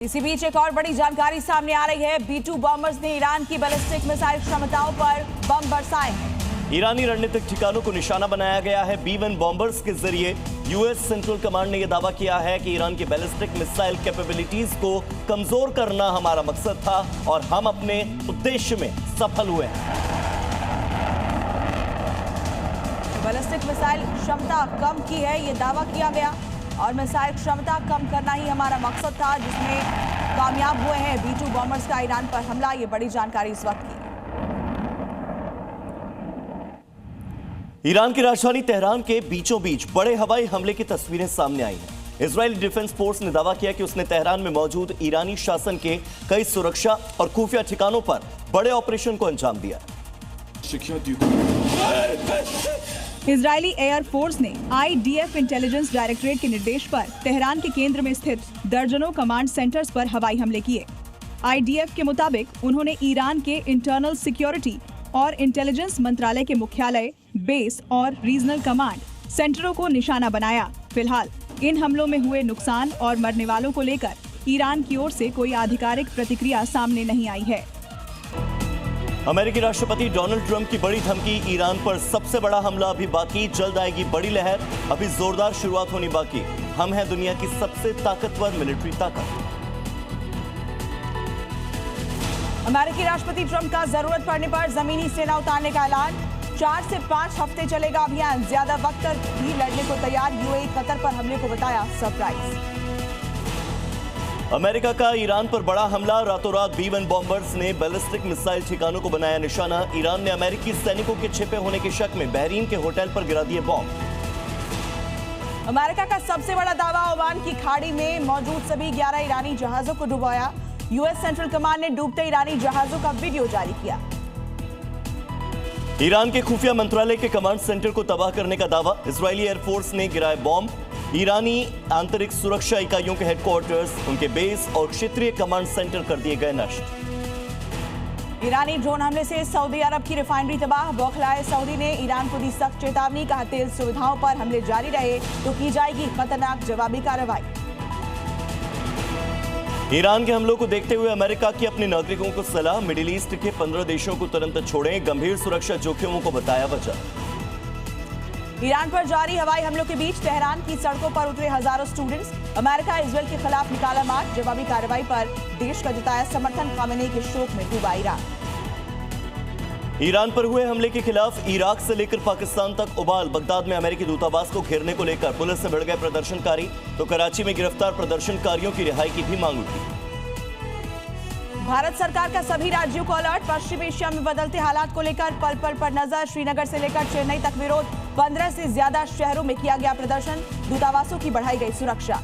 इसी बीच एक और बड़ी जानकारी सामने आ रही है। B-2 बॉम्बर्स ने ईरान की बैलिस्टिक मिसाइल क्षमताओं पर बम बरसाए हैं। ईरानी रणनीतिक ठिकानों को निशाना बनाया गया है। B-1 बॉम्बर्स के जरिए यूएस सेंट्रल कमांड ने यह दावा किया है कि ईरान की बैलिस्टिक मिसाइल कैपेबिलिटीज को कमजोर करना हमारा मकसद था और हम अपने उद्देश्य में सफल हुए हैं। बैलिस्टिक मिसाइल क्षमता कम की है, ये दावा किया गया और मिसाइल क्षमता कम करना ही हमारा मकसद था, जिसमें कामयाब हुए हैं। B-2 बॉम्बर्स का ईरान पर हमला, ये बड़ी जानकारी इस वक्त की। ईरान की राजधानी तेहरान के बीचों बीच बड़े हवाई हमले की तस्वीरें सामने आई हैं। इजरायली डिफेंस फोर्स ने दावा किया कि उसने तेहरान में मौजूद ईरानी शासन के कई सुरक्षा और खुफिया ठिकानों पर बड़े ऑपरेशन को अंजाम दिया। इजरायली एयर फोर्स ने IDF इंटेलिजेंस डायरेक्टरेट के निर्देश पर तेहरान के केंद्र में स्थित दर्जनों कमांड सेंटर्स पर हवाई हमले किए। IDF के मुताबिक उन्होंने ईरान के इंटरनल सिक्योरिटी और इंटेलिजेंस मंत्रालय के मुख्यालय, बेस और रीजनल कमांड सेंटरों को निशाना बनाया। फिलहाल इन हमलों में हुए नुकसान और मरने वालों को लेकर ईरान की ओर से कोई आधिकारिक प्रतिक्रिया सामने नहीं आई है। अमेरिकी राष्ट्रपति डोनाल्ड ट्रंप की बड़ी धमकी, ईरान पर सबसे बड़ा हमला अभी बाकी, जल्द आएगी बड़ी लहर, अभी जोरदार शुरुआत होनी बाकी। हम हैं दुनिया की सबसे ताकतवर मिलिट्री ताकत। अमेरिकी राष्ट्रपति ट्रंप का जरूरत पड़ने पर जमीनी सेना उतारने का ऐलान। 4 से 5 हफ्ते चलेगा अभियान, ज्यादा वक्त तक भी लड़ने को तैयार। UAE कतर पर हमले को बताया सरप्राइज। अमेरिका का ईरान पर बड़ा हमला, रातों रात B-1 बॉम्बर्स ने बैलिस्टिक मिसाइल ठिकानों को बनाया निशाना। ईरान ने अमेरिकी सैनिकों के छिपे होने के शक में बहरीन के होटल पर गिरा दिए बॉम्ब। अमेरिका का सबसे बड़ा दावा, ओमान की खाड़ी में मौजूद सभी 11 ईरानी जहाजों को डुबाया। यूएस सेंट्रल कमांड ने डूबते ईरानी जहाजों का वीडियो जारी किया। ईरान के खुफिया मंत्रालय के कमांड सेंटर को तबाह करने का दावा, इजरायली एयरफोर्स ने गिराए बॉम्ब। ईरानी आंतरिक सुरक्षा इकाइयों के हेडक्वार्टर्स, उनके बेस और क्षेत्रीय कमांड सेंटर कर दिए गए नष्ट। ईरानी ड्रोन हमले से सऊदी अरब की रिफाइनरी तबाह, बौखलाए सऊदी ने ईरान को दी सख्त चेतावनी, कहा तेल सुविधाओं पर हमले जारी रहे तो की जाएगी खतरनाक जवाबी कार्रवाई। ईरान के हमलों को देखते हुए अमेरिका की अपने नागरिकों को सलाह, मिडिल ईस्ट के 15 देशों को तुरंत छोड़ें, गंभीर सुरक्षा जोखिमों को बताया वजह। ईरान पर जारी हवाई हमलों के बीच तेहरान की सड़कों पर उतरे हजारों स्टूडेंट्स। अमेरिका इजरायल के खिलाफ निकाला मार्च, जवाबी कार्रवाई पर देश का जताया समर्थन। खामेनेई के शोक में डूबा ईरान। ईरान पर हुए हमले के खिलाफ इराक से लेकर पाकिस्तान तक उबाल। बगदाद में अमेरिकी दूतावास को घेरने को लेकर पुलिस से भिड़ गए प्रदर्शनकारी, तो कराची में गिरफ्तार प्रदर्शनकारियों की रिहाई की भी मांग उठी। भारत सरकार का सभी राज्यों को अलर्ट, पश्चिम एशिया में बदलते हालात को लेकर पल पल पर नजर। श्रीनगर से लेकर चेन्नई तक विरोध, 15 से ज्यादा शहरों में किया गया प्रदर्शन, दूतावासों की बढ़ाई गई सुरक्षा।